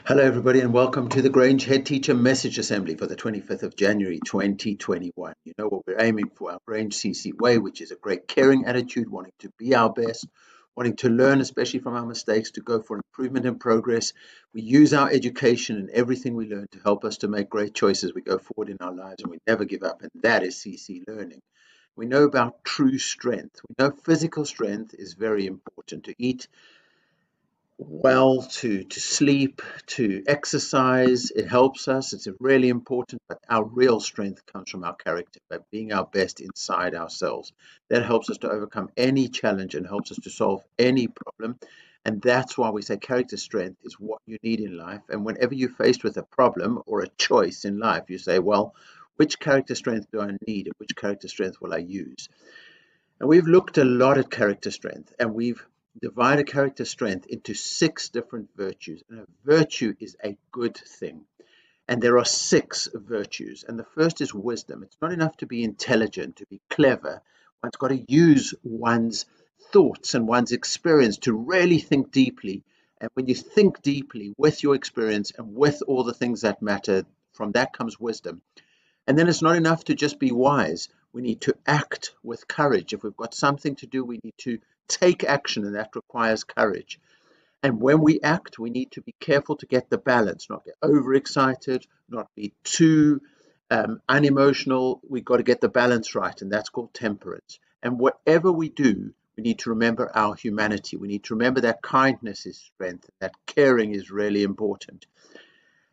Hello, everybody, and welcome to the Grange Head Teacher Message Assembly for the 25th of January 2021. You know what we're aiming for, our Grange CC way, which is a great caring attitude, wanting to be our best, wanting to learn, especially from our mistakes, to go for improvement and progress. We use our education and everything we learn to help us to make great choices. We go forward in our lives and we never give up, and that is CC learning. We know about true strength. We know physical strength is very important. To eat well, to sleep, to exercise. It helps us. It's really important, but our real strength comes from our character, by being our best inside ourselves. That helps us to overcome any challenge and helps us to solve any problem. And that's why we say character strength is what you need in life. And whenever you're faced with a problem or a choice in life, you say, well, which character strength do I need and which character strength will I use? And we've looked a lot at character strength, and we've divided character strength into 6 different virtues. And a virtue is a good thing. And there are 6 virtues. And the first is wisdom. It's not enough to be intelligent, to be clever. One's got to use one's thoughts and one's experience to really think deeply. And when you think deeply with your experience and with all the things that matter, from that comes wisdom. And then it's not enough to just be wise. We need to act with courage. If we've got something to do, we need to take action, and that requires courage. And when we act, we need to be careful to get the balance, not get overexcited, not be too unemotional. We've got to get the balance right, and that's called temperance. And whatever we do, we need to remember our humanity. We need to remember that kindness is strength, that caring is really important.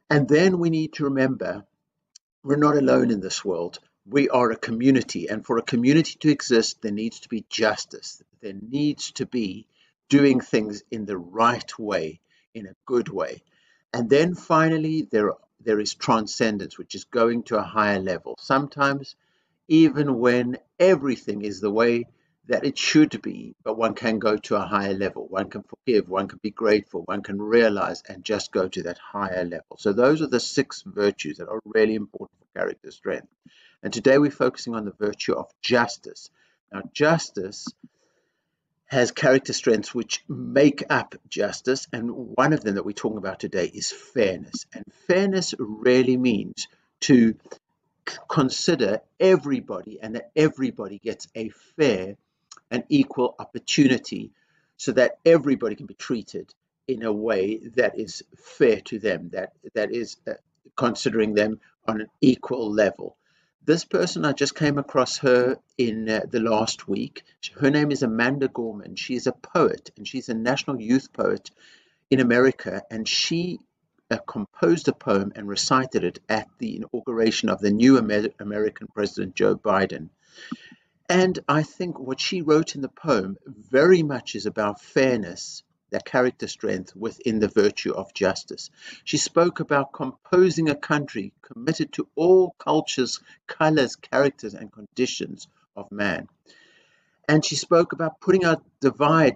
And then we need to remember we're not alone in this world. We are a community, and for a community to exist, there needs to be justice. There needs to be doing things in the right way, in a good way. And then finally, there is transcendence, which is going to a higher level. Sometimes, even when everything is the way that it should be, but one can go to a higher level. One can forgive, one can be grateful, one can realize and just go to that higher level. So those are the 6 virtues that are really important for character strength. And today we're focusing on the virtue of justice. Now, justice has character strengths which make up justice, and one of them that we're talking about today is fairness. And fairness really means to consider everybody and that everybody gets a fair and equal opportunity so that everybody can be treated in a way that is fair to them, that is considering them on an equal level. This person, I just came across her in the last week. Her name is Amanda Gorman. She is a poet, and she's a national youth poet in America, and she composed a poem and recited it at the inauguration of the new American President, Joe Biden. And I think what she wrote in the poem very much is about fairness, that character strength within the virtue of justice. She spoke about composing a country committed to all cultures, colors, characters, and conditions of man. And she spoke about putting our divide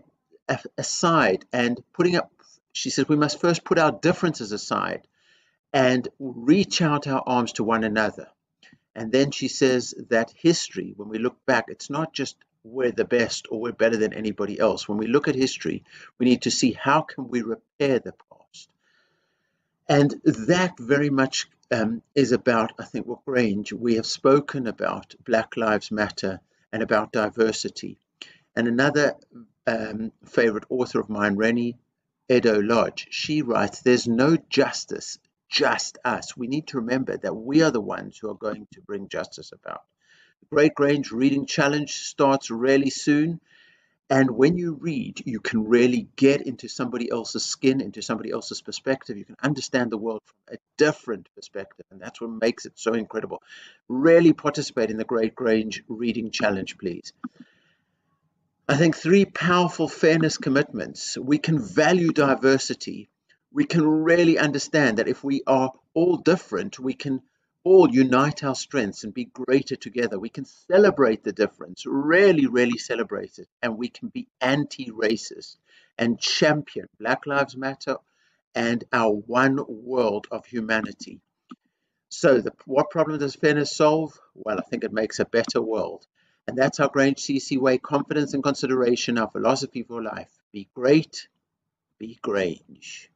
aside and putting up, she said, we must first put our differences aside and reach out our arms to one another. And then she says that history, when we look back, it's not just we're the best or we're better than anybody else. When we look at history, we need to see how can we repair the past. And that very much is about, I think, what Grange, we have spoken about Black Lives Matter and about diversity. And another favorite author of mine, Rennie Edo Lodge, she writes, there's no justice, just us. We need to remember that we are the ones who are going to bring justice about. The Great Grange Reading Challenge starts really soon. And when you read, you can really get into somebody else's skin, into somebody else's perspective. You can understand the world from a different perspective. And that's what makes it so incredible. Really participate in the Great Grange Reading Challenge, please. I think 3 powerful fairness commitments. We can value diversity. We can really understand that if we are all different, we can all unite our strengths and be greater together. We can celebrate the difference, really, really celebrate it. And we can be anti-racist and champion Black Lives Matter and our one world of humanity. So what problem does fairness solve? Well, I think it makes a better world. And that's our Grange CC way, confidence and consideration, our philosophy for life. Be great, be Grange.